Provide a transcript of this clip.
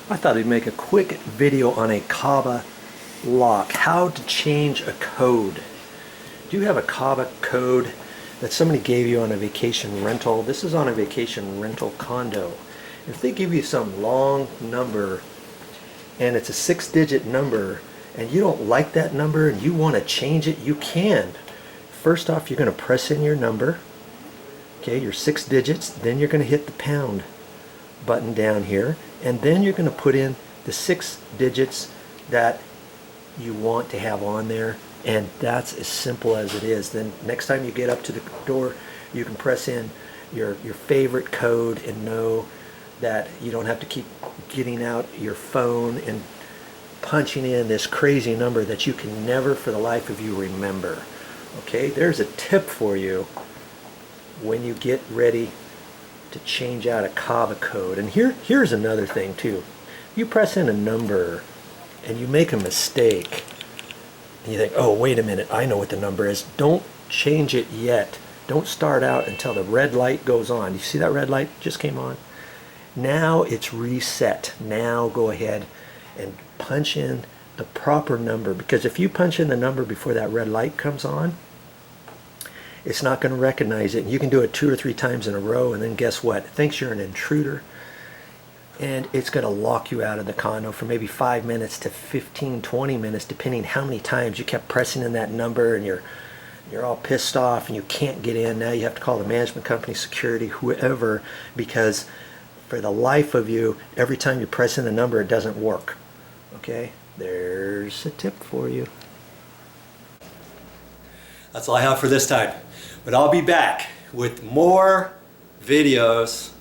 I thought I'd make a quick video on a Kaba lock, how to change a code. Do you have a Kaba code that somebody gave you on a vacation rental? This is on a vacation rental condo. If they give you some long number and it's a 6-digit number and you don't like that number and you want to change it, you can. First off, you're going to press in your number, okay, your 6 digits, then you're going to hit the pound button down here, and then you're going to put in the 6 digits that you want to have on there, and that's as simple as it is. Then next time you get up to the door, you can press in your favorite code and know that you don't have to keep getting out your phone and punching in this crazy number that you can never for the life of you remember. Okay, there's a tip for you when you get ready to change out a Kaba code. And here's another thing too. You press in a number and you make a mistake and you think, oh, wait a minute, I know what the number is. Don't change it yet. Don't start out until the red light goes on. You see that red light just came on? Now it's reset. Now go ahead and punch in the proper number, because if you punch in the number before that red light comes on, it's not going to recognize it. And you can do it 2 or 3 times in a row, and then guess what? It thinks you're an intruder, and it's going to lock you out of the condo for maybe 5 minutes to 15, 20 minutes, depending how many times you kept pressing in that number, and you're all pissed off and you can't get in. Now you have to call the management company, security, whoever, because for the life of you, every time you press in the number, it doesn't work. Okay? There's a tip for you. That's all I have for this time. But I'll be back with more videos